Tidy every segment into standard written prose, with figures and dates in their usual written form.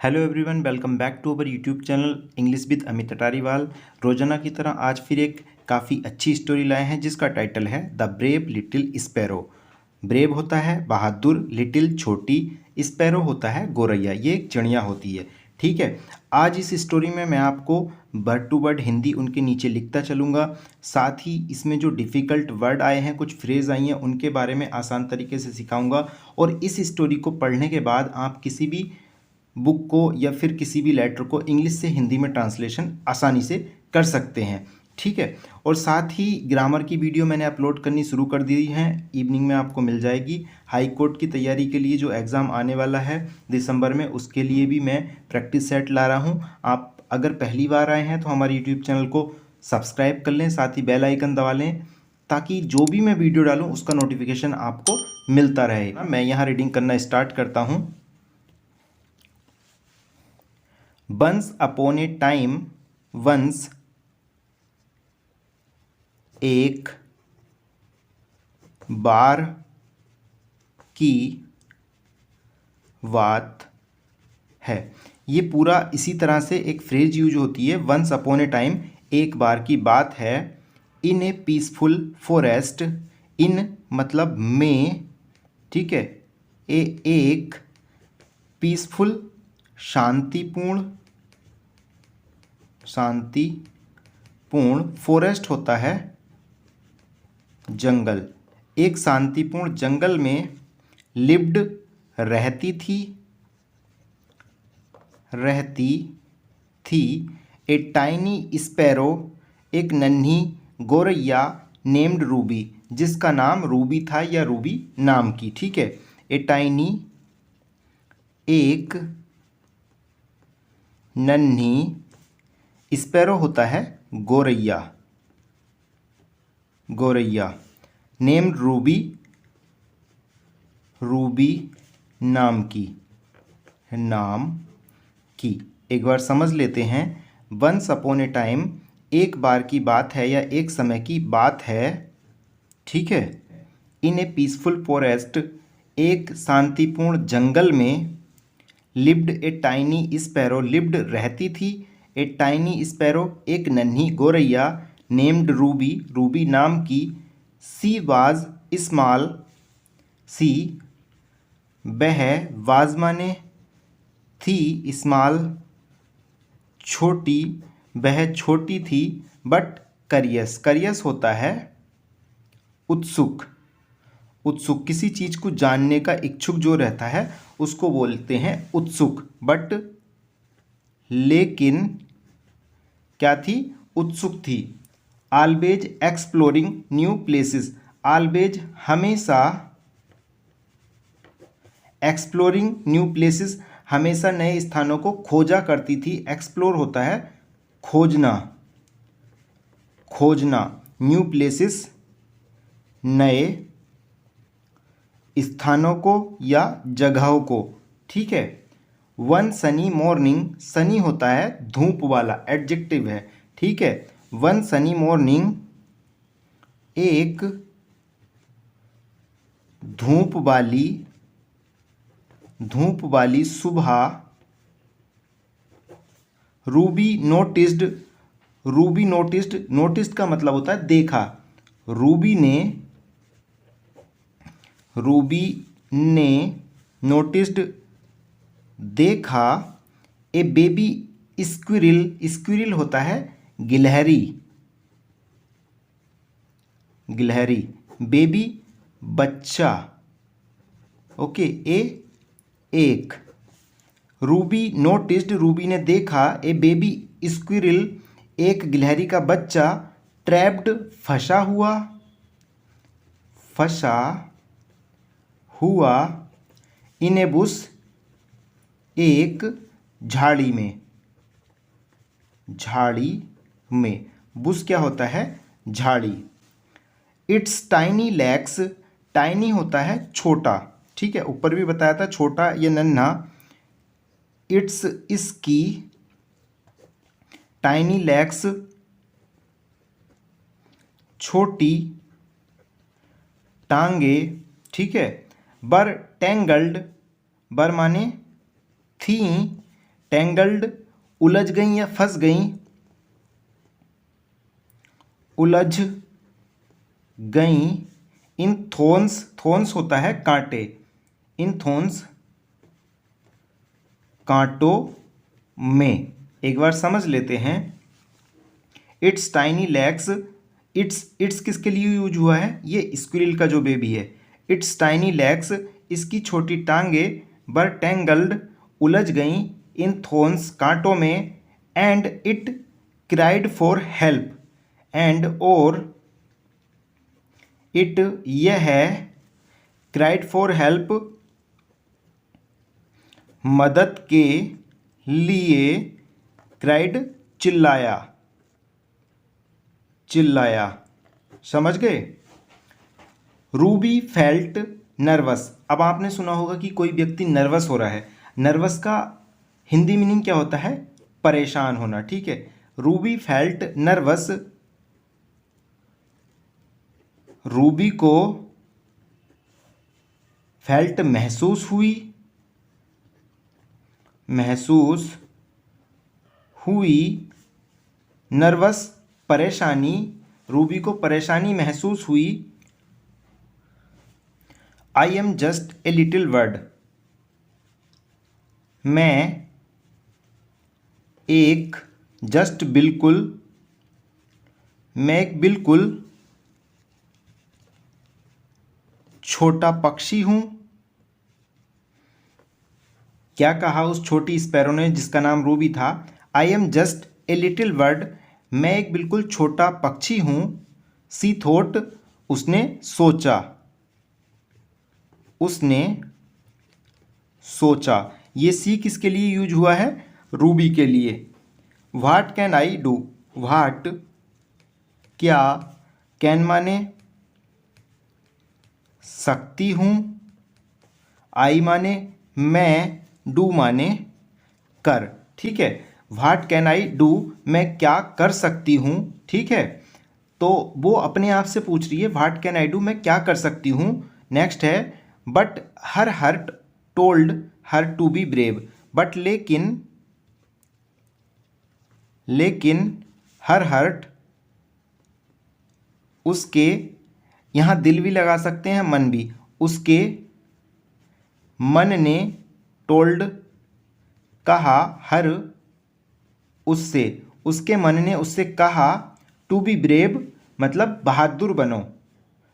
Hello everyone, welcome back to our YouTube channel English with Amit Atariwal. रोजाना की तरह आज फिर एक काफ़ी अच्छी स्टोरी लाए हैं जिसका टाइटल है the brave little sparrow. Brave होता है बहादुर, लिटिल छोटी, स्पैरो होता है गौरैया। ये एक चिड़िया होती है। ठीक है, आज इस स्टोरी में मैं आपको वर्ड टू वर्ड हिंदी उनके नीचे लिखता चलूँगा। साथ ही इसमें जो डिफ़िकल्ट वर्ड आए हैं, कुछ फ्रेज आई हैं, उनके बारे में आसान तरीके से सिखाऊंगा। और इस स्टोरी को पढ़ने के बाद आप किसी भी बुक को या फिर किसी भी लेटर को इंग्लिश से हिंदी में ट्रांसलेशन आसानी से कर सकते हैं। ठीक है, और साथ ही ग्रामर की वीडियो मैंने अपलोड करनी शुरू कर दी है, इवनिंग में आपको मिल जाएगी। हाई कोर्ट की तैयारी के लिए जो एग्ज़ाम आने वाला है दिसंबर में, उसके लिए भी मैं प्रैक्टिस सेट ला रहा हूँ। आप अगर पहली बार आए हैं तो हमारे यूट्यूब चैनल को सब्सक्राइब कर लें, साथ ही बेल आइकन दबा लें ताकि जो भी मैं वीडियो डालूँ उसका नोटिफिकेशन आपको मिलता रहे। मैं यहाँ रीडिंग करना स्टार्ट करता हूँ। Once upon a time, once एक बार की बात है। ये पूरा इसी तरह से एक फ्रेज यूज होती है। वंस अपॉन ए टाइम, एक बार की बात है। इन ए पीसफुल फॉरेस्ट, इन मतलब में, ठीक है, एक पीसफुल शांतिपूर्ण फॉरेस्ट होता है जंगल। एक शांतिपूर्ण जंगल में लिव्ड रहती थी ए टाइनी स्पैरो, एक नन्ही गौरैया, नेम्ड रूबी, जिसका नाम रूबी था या रूबी नाम की। ठीक है, ए टाइनी एक नन्ही, स्पैरो होता है गौरैया, नेम्ड रूबी नाम की। एक बार समझ लेते हैं। वंस अपॉन ए टाइम, एक बार की बात है या एक समय की बात है। ठीक है, इन ए पीसफुल फॉरेस्ट, एक शांतिपूर्ण जंगल में, lived a tiny sparrow, lived रहती थी, ए टाइनी स्पैरो एक नन्ही गौरैया, नेम्ड रूबी नाम की, सी वाज स्मॉल, सी वह, वाज माने थी, स्मॉल छोटी, वह छोटी थी, बट करियस होता है उत्सुक। किसी चीज को जानने का इच्छुक जो रहता है उसको बोलते हैं उत्सुक। बट लेकिन क्या थी? उत्सुक थी। Always exploring new places, always हमेशा, एक्सप्लोरिंग न्यू प्लेसेस हमेशा नए स्थानों को खोजा करती थी। एक्सप्लोर होता है खोजना, न्यू प्लेसेस नए स्थानों को या जगहों को। ठीक है, वन सनी मॉर्निंग, सनी होता है धूप वाला, एडजेक्टिव है। ठीक है, वन सनी मॉर्निंग, एक धूप वाली सुबह, रूबी नोटिस्ड, नोटिस्ड का मतलब होता है देखा। रूबी ने नोटिस्ड देखा, ए बेबी स्क्विरिल होता है गिलहरी, बेबी बच्चा। ओके, एक रूबी नोटिस्ड, रूबी ने देखा, ए बेबी स्क्विरिल एक गिलहरी का बच्चा, ट्रैप्ड फंसा हुआ इन ए बुश एक झाड़ी में। बुश क्या होता है? झाड़ी। इट्स टाइनी लेग्स, टाइनी होता है छोटा। ठीक है, ऊपर भी बताया था छोटा या नन्हा। इट्स इसकी, टाइनी लेग्स छोटी टांगे। ठीक है, बर टेंगल्ड, बर माने थी, टेंगल्ड उलझ गई या फंस गई, उलझ गई इन थोन्स, थोन्स होता है कांटे, इन थोन्स कांटों में। एक बार समझ लेते हैं। इट्स टाइनी लेग्स, इट्स किसके लिए यूज हुआ है, ये स्क्विरल का जो बेबी है। इट्स टाइनी लेग्स, इसकी छोटी टांगे, वर टेंगल्ड उलझ गई इन थोन्स कांटों में, and it cried for help, and और इट यह है, क्राइड फॉर हेल्प मदद के लिए, क्राइड चिल्लाया, चिल्लाया, समझ गए। रूबी फेल्ट नर्वस, अब आपने सुना होगा कि कोई व्यक्ति नर्वस हो रहा है। नर्वस का हिंदी मीनिंग क्या होता है, परेशान होना, ठीक है। रूबी फेल्ट नर्वस, रूबी को फेल्ट महसूस हुई, महसूस हुई, नर्वस परेशानी, रूबी को परेशानी महसूस हुई। I am just a little word, मैं एक, जस्ट बिल्कुल, मैं एक बिल्कुल छोटा पक्षी हूं। क्या कहा उस छोटी स्पैरो ने जिसका नाम रूबी था, I am just a little bird, मैं एक बिल्कुल छोटा पक्षी हूं। सी थॉट, उसने सोचा, उसने सोचा। ये सी किसके लिए यूज हुआ है, रूबी के लिए। What can I do, what क्या, कैन माने सकती हूँ, आई माने मैं, डू माने कर, ठीक है। व्हाट कैन आई डू, मैं क्या कर सकती हूँ, ठीक है। तो वो अपने आप से पूछ रही है व्हाट कैन आई डू, मैं क्या कर सकती हूँ। नेक्स्ट है but her heart told her to be brave, but लेकिन, लेकिन हर हर्ट, उसके, यहाँ दिल भी लगा सकते हैं मन भी, उसके मन ने, टोल्ड कहा, हर उससे, उसके मन ने उससे कहा, टू बी ब्रेव मतलब बहादुर बनो,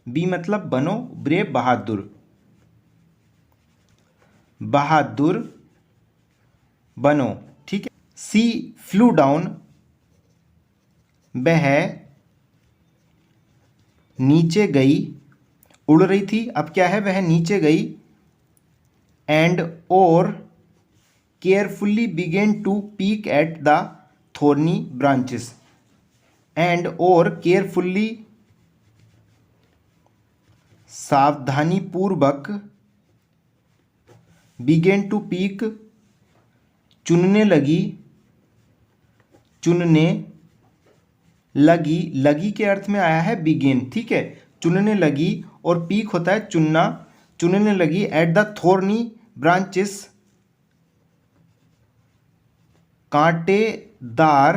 बी मतलब बनो, ब्रेव बहादुर, बहादुर बनो, ठीक है। सी फ्लू डाउन, वह नीचे गई, उड़ रही थी, अब क्या है, वह नीचे गई। एंड और carefully begin to peek at the thorny branches, and और केयरफुल्ली सावधानी पूर्वक, बिगेन टू पीक चुनने लगी, चुनने लगी, लगी के अर्थ में आया है बिगेन, ठीक है। चुनने लगी और पीक होता है चुनना, चुनने लगी एट द थोर्नी ब्रांचेस, कांटेदार,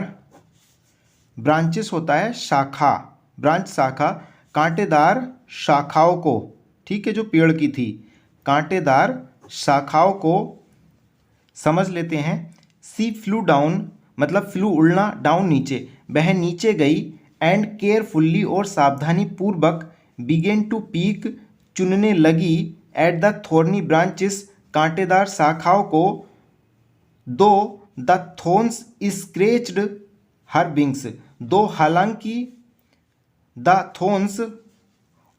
ब्रांचेस होता है शाखा, ब्रांच शाखा, कांटेदार शाखाओं को, ठीक है, जो पेड़ की थी, कांटेदार शाखाओं को। समझ लेते हैं। सी फ्लू डाउन मतलब फ्लू उड़ना, डाउन नीचे, वह नीचे गई। एंड केयरफुल्ली और सावधानी पूर्वक, बिगेन टू पीक चुनने लगी, एट द थोर्नी ब्रांचेस कांटेदार शाखाओं को, दो द थोन्स स्क्रेच्ड हर विंग्स, दो हालांकि द थोन्स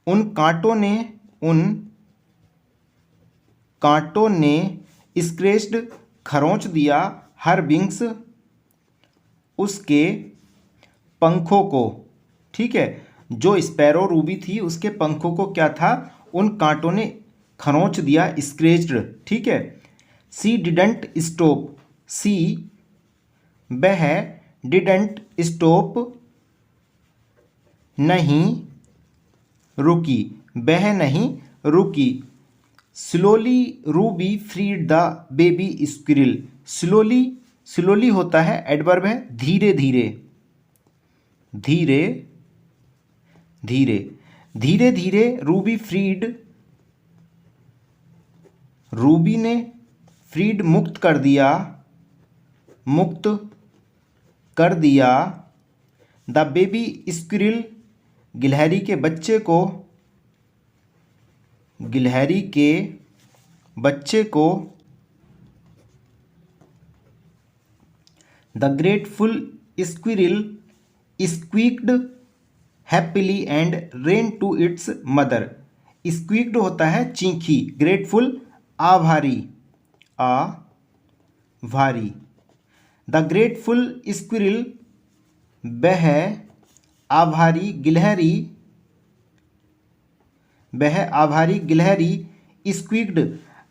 उन कांटों ने, उन कांटों ने स्क्रेच्ड खरोंच दिया, हर विंग्स उसके पंखों को, ठीक है। जो स्पैरो रूबी थी उसके पंखों को क्या था, उन कांटों ने खरोंच दिया, स्क्रेच्ड, ठीक है। सी डिडंट स्टॉप, सी वह डिडंट स्टॉप नहीं रुकी, वह नहीं रुकी। Slowly Ruby freed the baby squirrel, slowly slowly होता है, एडवर्ब है, धीरे धीरे, धीरे धीरे, धीरे धीरे रूबी फ्रीड, रूबी ने फ्रीड मुक्त कर दिया, मुक्त कर दिया, द बेबी स्क्विरल, गिलहरी के बच्चे को, गिलहरी के बच्चे को, the grateful squirrel squeaked happily and ran to its mother. Squeaked होता है चींखी, ग्रेटफुल आभारी, आभारी, द ग्रेटफुल स्क्विरल, वह आभारी गिलहरी, वह आभारी गिलहरी, स्क्वीक्ड,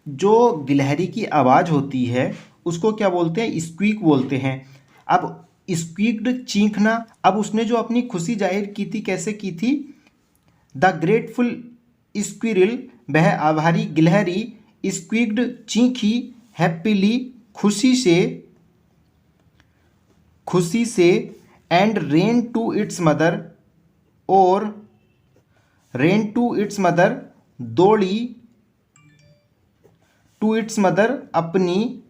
जो गिलहरी की आवाज़ होती है उसको क्या बोलते हैं, स्क्वीक बोलते हैं। अब स्क्वीक्ड चीखना, अब उसने जो अपनी खुशी जाहिर की थी कैसे की थी, द ग्रेटफुल स्क्विरल, वह आभारी गिलहरी, स्क्वीक्ड चीखी, हैप्पीली खुशी से, खुशी से, and ran to its mother, और रेन टू इट्स मदर, दौड़ी, टू इट्स मदर, अपनी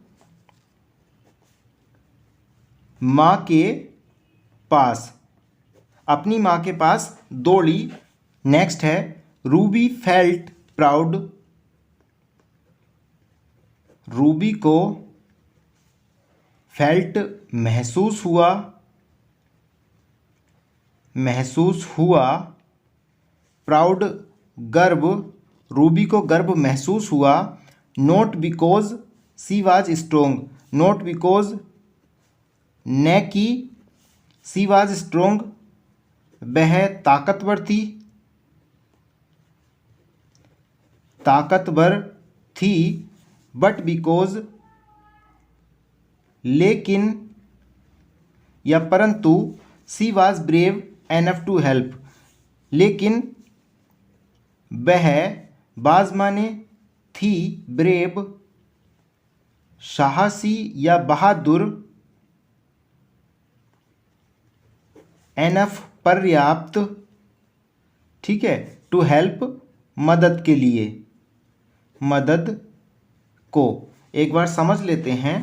माँ के पास, अपनी माँ के पास दौड़ी। नेक्स्ट है रूबी फेल्ट प्राउड, रूबी को फेल्ट महसूस हुआ, महसूस हुआ, प्राउड गर्व, रूबी को गर्व महसूस हुआ, not because she was strong, not because न कि सी वाज स्ट्रोंग, वह ताकतवर थी, ताकतवर थी, बट बिकॉज, लेकिन या परंतु, she was brave enough to help, लेकिन वह, बाज माने थी, ब्रेव साहसी या बहादुर, एनफ पर्याप्त, ठीक है, टू हेल्प मदद के लिए, मदद को। एक बार समझ लेते हैं।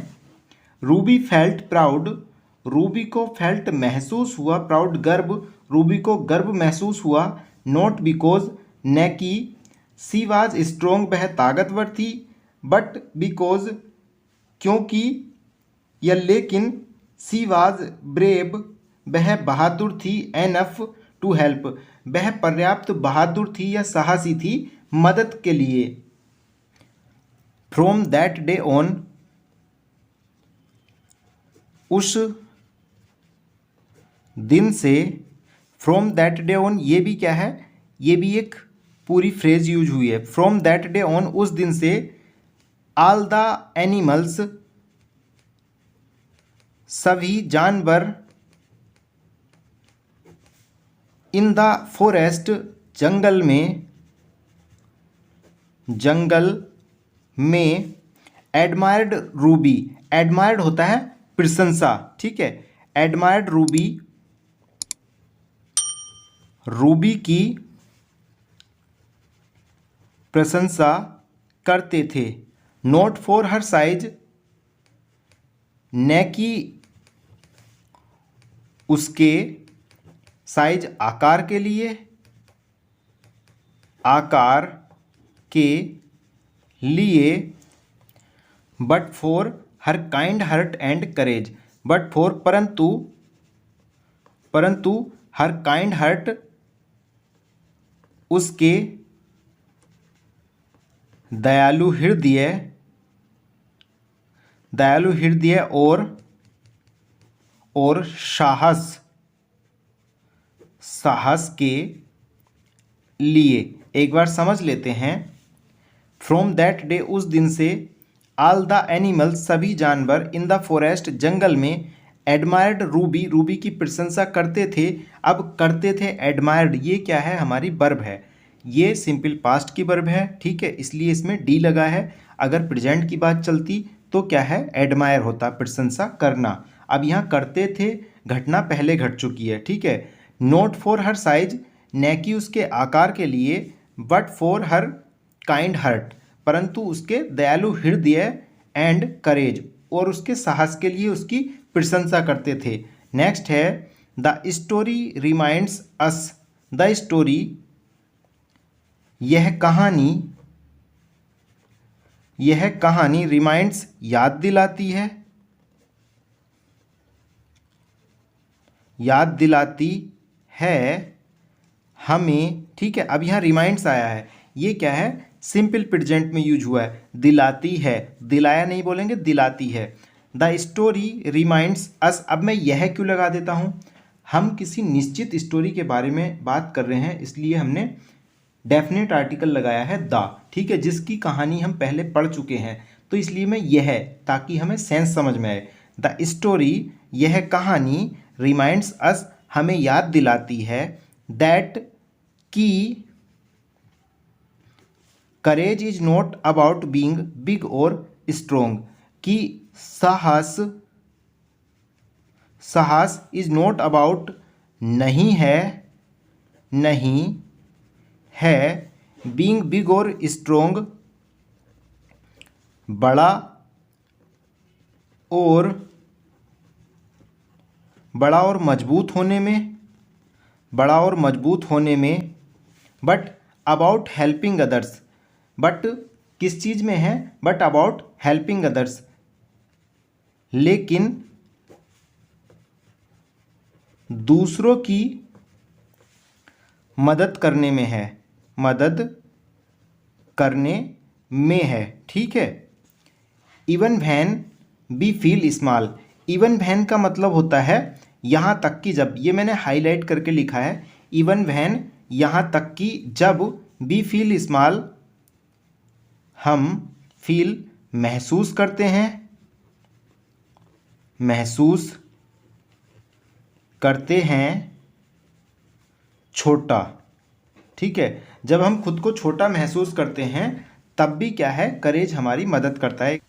रूबी फेल्ट प्राउड, रूबी को फेल्ट महसूस हुआ, प्राउड गर्व, रूबी को गर्व महसूस हुआ, नॉट बिकॉज न कि, सी वाज स्ट्रोंग, वह ताकतवर थी, बट बिकॉज क्योंकि या लेकिन, सी वाज ब्रेव, वह बहादुर थी, एनफ टू हेल्प, वह पर्याप्त बहादुर थी या साहसी थी मदद के लिए। फ्रॉम दैट डे ऑन, उस दिन से, फ्रॉम दैट डे ऑन, ये भी क्या है, ये भी एक पूरी फ्रेज यूज हुई है। फ्रॉम दैट डे ऑन, उस दिन से, ऑल द एनिमल्स, सभी जानवर, इन द फॉरेस्ट, जंगल में, जंगल में, एडमायर्ड रूबी, एडमायर्ड होता है प्रशंसा, ठीक है, एडमायर्ड रूबी, रूबी की प्रशंसा करते थे, नॉट फॉर हर साइज, न कि उसके साइज आकार के लिए, आकार के लिए, but for her kind heart and courage, but for परंतु, परंतु हर काइंड हर्ट, उसके दयालु हृदय, दयालु हृदय, और साहस, साहस के लिए। एक बार समझ लेते हैं। फ्रॉम दैट डे, उस दिन से, ऑल द एनिमल्स, सभी जानवर, इन द फॉरेस्ट, जंगल में, एडमायर्ड रूबी, रूबी की प्रशंसा करते थे। अब करते थे, एडमायर्ड, ये क्या है, हमारी वर्ब है, ये सिंपल पास्ट की वर्ब है, ठीक है, इसलिए इसमें डी लगा है। अगर प्रेजेंट की बात चलती तो क्या है, एडमायर होता, प्रशंसा करना। अब यहाँ करते थे घटना पहले घट चुकी है, ठीक है। नोट फॉर हर साइज, न कि उसके आकार के लिए, but for her kind heart, परंतु उसके दयालु हृदय एंड करेज, और उसके साहस के लिए उसकी प्रशंसा करते थे। नेक्स्ट है the story reminds us, the story यह कहानी रिमाइंड्स याद दिलाती है हमें, ठीक है। अब यहाँ रिमाइंड्स आया है, ये क्या है, सिंपल प्रेजेंट में यूज हुआ है, दिलाती है, दिलाया नहीं बोलेंगे, दिलाती है। द स्टोरी रिमाइंड्स अस, अब मैं यह क्यों लगा देता हूँ, हम किसी निश्चित स्टोरी के बारे में बात कर रहे हैं, इसलिए हमने डेफिनेट आर्टिकल लगाया है द, ठीक है, जिसकी कहानी हम पहले पढ़ चुके हैं, तो इसलिए मैं यह, ताकि हमें सेंस समझ में आए। द स्टोरी यह कहानी, रिमाइंड्स अस हमें याद दिलाती है, दैट कि courage is not about being big और स्ट्रोंग, कि साहस इज नॉट अबाउट नहीं है बीइंग बिग और स्ट्रोंग, बड़ा और मजबूत होने में, but about helping others, but किस चीज़ में है, बट अबाउट हेल्पिंग अदर्स, लेकिन दूसरों की मदद करने में है, ठीक है। Even when we feel small, even when का मतलब होता है यहाँ तक कि जब, ये मैंने हाईलाइट करके लिखा है, इवन वैन यहाँ तक कि जब, बी फील स्मॉल हम फील महसूस करते हैं छोटा, ठीक है। जब हम खुद को छोटा महसूस करते हैं तब भी क्या है, करेज हमारी मदद करता है।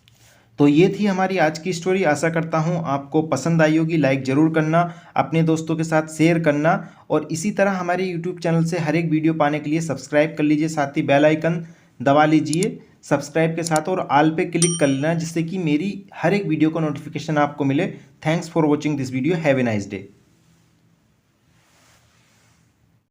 तो ये थी हमारी आज की स्टोरी। आशा करता हूँ आपको पसंद आई होगी। लाइक ज़रूर करना, अपने दोस्तों के साथ शेयर करना, और इसी तरह हमारे यूट्यूब चैनल से हर एक वीडियो पाने के लिए सब्सक्राइब कर लीजिए, साथ ही बेल आइकन दबा लीजिए सब्सक्राइब के साथ, और ऑल पे क्लिक कर लेना, जिससे कि मेरी हर एक वीडियो का नोटिफिकेशन आपको मिले। Thanks for watching this video. Have a nice day.